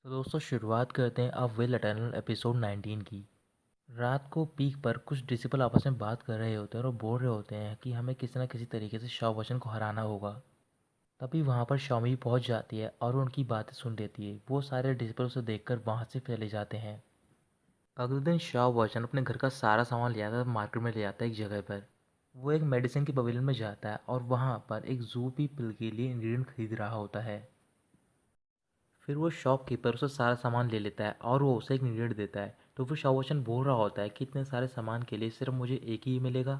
तो दोस्तों शुरुआत करते हैं अब विल एटर्नल एपिसोड 19 की। रात को पीक पर कुछ डिसिपल आपस में बात कर रहे होते हैं और वो बोल रहे होते हैं कि हमें किसी न किसी तरीके से शाओ वचन को हराना होगा। तभी वहाँ पर शाओमी पहुँच जाती है और वो उनकी बातें सुन लेती है। वो सारे डिसिपल उसे देखकर वहाँ से चले जाते हैं। अगले दिन शाओ वचन अपने घर का सारा सामान ले आता है, मार्केट में ले आता है एक जगह पर। वो एक मेडिसिन की पवेलियन में जाता है और वहाँ पर एक जू पी पिल के लिए इंग्रेडिएंट खरीद रहा होता है। फिर वो शॉपकीपर उससे सारा सामान ले लेता है और वो उसे एक इंग्रेडिएंट देता है। तो फिर शाओवचन बोल रहा होता है कि इतने सारे सामान के लिए सिर्फ मुझे एक ही मिलेगा।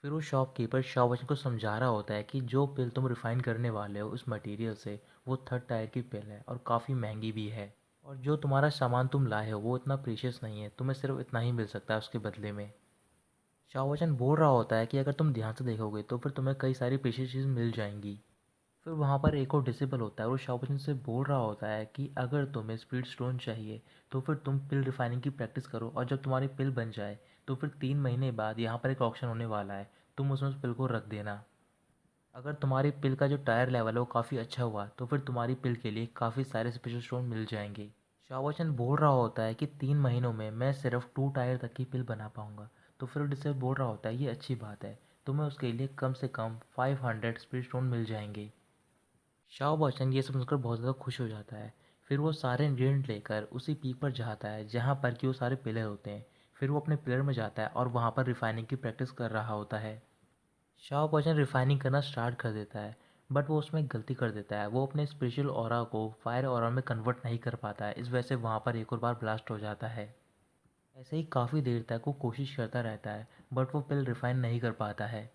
फिर वो शॉपकीपर शाओवचन को समझा रहा होता है कि जो पिल तुम रिफ़ाइन करने वाले हो उस मटेरियल से, वो थर्ड टायर की पिल है और काफ़ी महंगी भी है। और जो तुम्हारा सामान तुम लाए हो वो इतना प्रीशियस नहीं है, तुम्हें सिर्फ इतना ही मिल सकता है उसके बदले में। शाओवचन बोल रहा होता है कि अगर तुम ध्यान से देखोगे तो फिर तुम्हें कई सारी प्रीशियस चीज़ मिल जाएंगी। फिर वहाँ पर एक और डिसिबल होता है, वो शाओपन से बोल रहा होता है कि अगर तुम्हें स्पीड स्टोन चाहिए तो फिर तुम पिल रिफाइनिंग की प्रैक्टिस करो, और जब तुम्हारी पिल बन जाए तो फिर 3 महीने बाद यहाँ पर एक ऑप्शन होने वाला है, तुम उसमें उस पिल को रख देना। अगर तुम्हारी पिल का जो टायर लेवल है वो काफ़ी अच्छा हुआ तो फिर तुम्हारी पिल के लिए काफ़ी सारे स्पेशल स्टोन मिल जाएंगे। शाओवचन बोल रहा होता है कि 3 महीनों में मैं सिर्फ 2 टायर तक की पिल बना पाऊंगा। तो फिर डिसिबल बोल रहा होता है ये अच्छी बात है, तुम्हें उसके लिए कम से कम 500 स्पीड स्टोन मिल जाएंगे। शाओ बच्चन ये सब सुनकर बहुत ज़्यादा खुश हो जाता है। फिर वो सारे इंग्रेडिएंट लेकर उसी पीक पर जाता है जहाँ पर कि वो सारे पिलर होते हैं। फिर वो अपने पिलर में जाता है और वहाँ पर रिफाइनिंग की प्रैक्टिस कर रहा होता है। शाओ बच्चन रिफाइनिंग करना स्टार्ट कर देता है, बट वो उसमें एक गलती कर देता है। वो अपने स्पेशल ऑरा को फायर ऑरा में कन्वर्ट नहीं कर पाता है, इस वजह से वहाँ पर एक और बार ब्लास्ट हो जाता है। ऐसे ही काफ़ी देर तक वो कोशिश करता रहता है, बट वो पिल रिफाइन नहीं कर पाता है।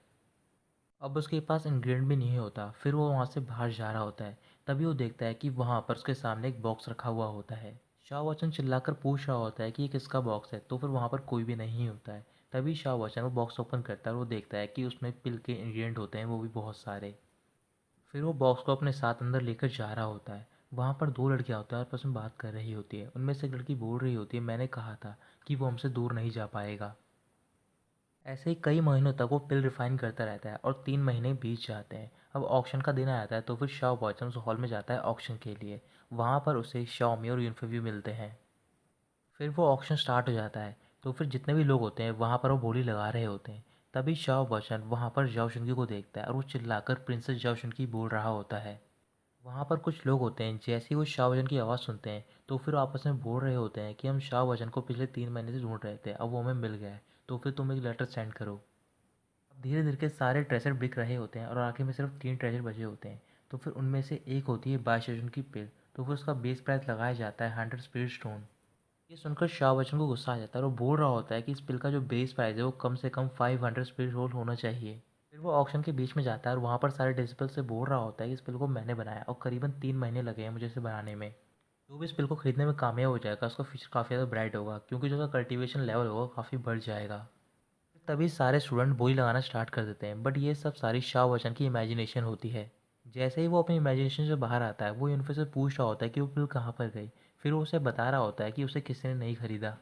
अब उसके पास इंग्रेडिएंट भी नहीं होता। फिर वो वहाँ से बाहर जा रहा होता है। तभी वो देखता है कि वहाँ पर उसके सामने एक बॉक्स रखा हुआ होता है। शाह बच्चन चिल्लाकर पूछ रहा होता है कि ये किसका बॉक्स है, तो फिर वहाँ पर कोई भी नहीं होता है। तभी शाह बच्चन वो बॉक्स ओपन करता है और वो देखता है कि उसमें पिल के इंग्रेडिएंट होते हैं, वो भी बहुत सारे। फिर वो बॉक्स को अपने साथ अंदर लेकर जा रहा होता है। वहाँ पर दो लड़कियाँ होती हैं और आपस में बात कर रही होती है। उनमें से एक लड़की बोल रही होती है, मैंने कहा था कि वो हमसे दूर नहीं जा पाएगा। ऐसे ही कई महीनों तक वो पिल रिफाइन करता रहता है और 3 महीने बीत जाते हैं। अब ऑक्शन का दिन आता है तो फिर शाओ बॉयचन उस हॉल में जाता है ऑक्शन के लिए। वहाँ पर उसे शाओमी और यूनफे मिलते हैं। फिर वो ऑक्शन स्टार्ट हो जाता है। तो फिर जितने भी लोग होते हैं वहाँ पर वो बोली लगा रहे होते हैं। तभी शाओ बॉयचन वहाँ पर जाओ शुनकी को देखता है और वो चिल्लाकर प्रिंसेस जाओ शुनकी बोल रहा होता है। वहाँ पर कुछ लोग होते हैं, जैसे ही वो शाह वजन की आवाज़ सुनते हैं तो फिर वो आपस में बोल रहे होते हैं कि हम शाह वजन को पिछले 3 महीने से ढूंढ रहे थे, अब वो हमें मिल गया है, तो फिर तुम एक लेटर सेंड करो। अब धीरे धीरे के सारे ट्रेजर बिक रहे होते हैं और आखिर में सिर्फ 3 ट्रेजर बचे होते हैं। तो फिर उनमें से एक होती है बादशाह की पिल। तो फिर उसका बेस प्राइस लगाया जाता है 100 स्पीड स्टोन। ये सुनकर शाह बच्चन को गुस्सा आ जाता है और वो बोल रहा होता है कि इस पिल का जो बेस प्राइस है वो कम से कम 500 स्पीड रोल होना चाहिए। फिर वो ऑक्शन के बीच में जाता है और वहाँ पर सारे डिसिपल से बोल रहा होता है कि इस पिल को मैंने बनाया और करीबन 3 महीने लगे हैं मुझे इसे बनाने में। जो भी इस पिल को खरीदने में कामयाब हो जाएगा उसका फ्यूचर काफ़ी ज़्यादा ब्राइट होगा, क्योंकि जो उसका कल्टीवेशन लेवल होगा काफ़ी बढ़ जाएगा। तभी सारे स्टूडेंट बोली लगाना स्टार्ट कर देते हैं, बट ये सब सारी शाह बच्चन की इमेजिनेशन होती है। जैसे ही वो अपनी इमेजिनेशन से बाहर आता है वो यूनिफे से पूछ रहा होता है कि वो पिल कहाँ पर गई। फिर वो उसे बता रहा होता है कि उसे किसी ने नहीं खरीदा।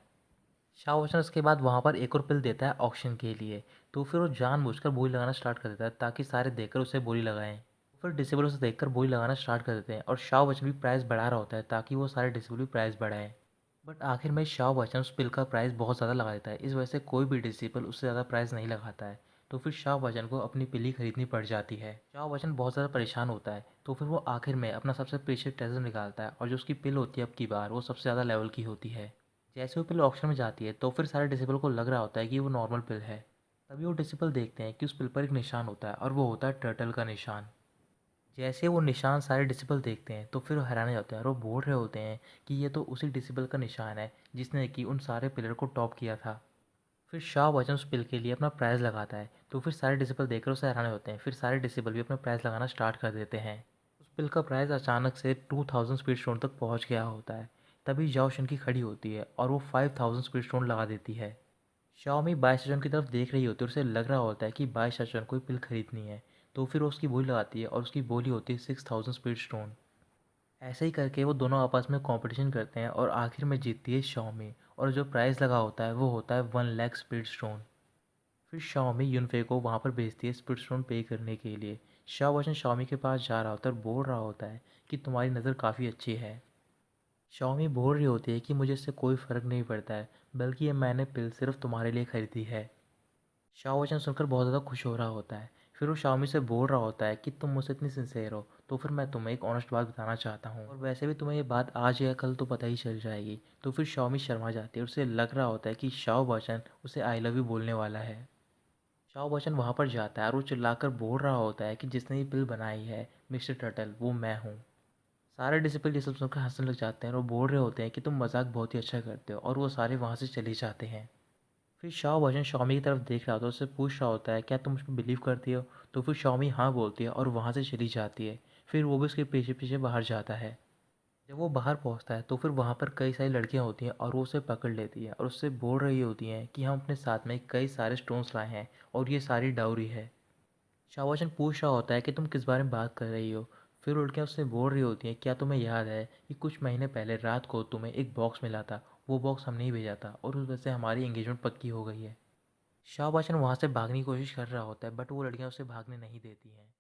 शाह बच्चन उसके बाद वहाँ पर एक और पिल देता है ऑक्शन के लिए। तो फिर वो जानबूझकर बोली लगाना स्टार्ट कर देता है ताकि सारे देखकर उसे बोली लगाएं। फिर डिसेबल उसे देखकर बोली लगाना स्टार्ट कर देते हैं और शाह बच्चन भी प्राइस बढ़ा रहा होता है ताकि वो सारे डिसेबल भी प्राइस बढ़ाएं। बट आखिर में शाह बच्चन उस पिल का प्राइस बहुत ज़्यादा लगा देता है, इस वजह से कोई भी डिसेबल उससे ज़्यादा प्राइस नहीं लगाता है। तो फिर शाह बच्चन को अपनी पिल ही खरीदनी पड़ जाती है। शाह बच्चन बहुत ज़्यादा परेशान होता है, तो फिर वो आखिर में अपना सबसे प्रीशियस ट्रेजर निकालता है और जो उसकी पिल होती है अब की बार वो सबसे ज़्यादा लेवल की होती है। जैसे वो पिल ऑक्शन में जाती है तो फिर सारे डिसेबल को लग रहा होता है कि वो नॉर्मल पिल है। तभी वो डिसेबल देखते हैं कि उस पिल पर एक निशान होता है और वो होता है टर्टल का निशान। जैसे वो निशान सारे डिसेबल देखते हैं तो फिर वो हैरान हो जाते हैं और वो बोल रहे होते हैं कि ये तो उसी डिसेबल का निशान है जिसने कि उन सारे पिलर को टॉप किया था। फिर शाह बच्चन उस पिल के लिए अपना प्राइस लगाता है तो फिर सारे डिसेबल देखकर उसे हैरान होते हैं। फिर सारे डिसेबल भी अपना प्राइस लगाना स्टार्ट कर देते हैं। उस पिल का प्राइस अचानक से 2000 स्पीड स्टोन तक पहुंच गया होता है। तभी जाओ की खड़ी होती है और वो 5000 स्पीड स्टोन लगा देती है। शाओमी बाय सेशन की तरफ देख रही होती है और उसे लग रहा होता है कि बाय सेशन को पिल खरीदनी है। तो फिर वो उसकी बोली लगाती है और उसकी बोली होती है 6000 स्पीड स्टोन। ऐसे ही करके वो दोनों आपस में कंपटीशन करते हैं और आखिर में जीतती है शाओमी। और जो प्राइस लगा होता है वो होता है 1 लाख स्पीड स्टोन। फिर शाओमी यूनफे को वहाँ पर भेजती है स्पीड स्टोन पे करने के लिए। शाओ वचन शाओमी के पास जा रहा होता है और बोल रहा होता है कि तुम्हारी नज़र काफ़ी अच्छी है। शाओमी बोल रही होती है कि मुझे इससे कोई फ़र्क नहीं पड़ता है, बल्कि ये मैंने पिल सिर्फ तुम्हारे लिए खरीदी है। शाओ वचन सुनकर बहुत ज़्यादा खुश हो रहा होता है। फिर वो शाओमी से बोल रहा होता है कि तुम मुझसे इतनी सिंसेयर हो, तो फिर मैं तुम्हें एक ऑनेस्ट बात बताना चाहता हूँ, और वैसे भी तुम्हें ये बात आज या कल तो पता ही चल जाएगी। तो फिर शाओमी शर्मा जाती है और उसे लग रहा होता है कि शाओ वचन उसे आई लव यू बोलने वाला है। शाओ बच्चन वहाँ पर जाता है और वो चिल्लाकर बोल रहा होता है कि जिसने ये पिल बनाई है मिस्टर टर्टल, वो मैं हूँ। सारे डिसिपल ये सब सुनकर हंसने लग जाते हैं और वो बोल रहे होते हैं कि तुम मजाक बहुत ही अच्छा करते हो, और वो सारे वहाँ से चले जाते हैं। फिर शाओ बच्चन शाओमी की तरफ देख रहा होता है, उससे पूछ रहा होता है क्या तुम मुझ पर बिलीव करती हो। तो फिर शाओमी हाँ बोलती है और वहाँ से चली जाती है। फिर वो भी उसके पीछे पीछे बाहर जाता है। जब वो बाहर पहुंचता है तो फिर वहाँ पर कई सारी लड़कियाँ होती हैं और वो उसे पकड़ लेती हैं और उससे बोल रही होती हैं कि हम अपने साथ में कई सारे स्टोन्स लाए हैं और ये सारी डाउरी है। शाहबाजन पूछ रहा होता है कि तुम किस बारे में बात कर रही हो। फिर लड़कियाँ उससे बोल रही होती हैं क्या तुम्हें याद है कि कुछ महीने पहले रात को तुम्हें एक बॉक्स मिला था, वो बॉक्स हमने ही भेजा था और उस वजह से हमारी एंगेजमेंट पक्की हो गई है। शाहबाजन वहाँ से भागने की कोशिश कर रहा होता है, बट वो लड़कियाँ उसे भागने नहीं देती हैं।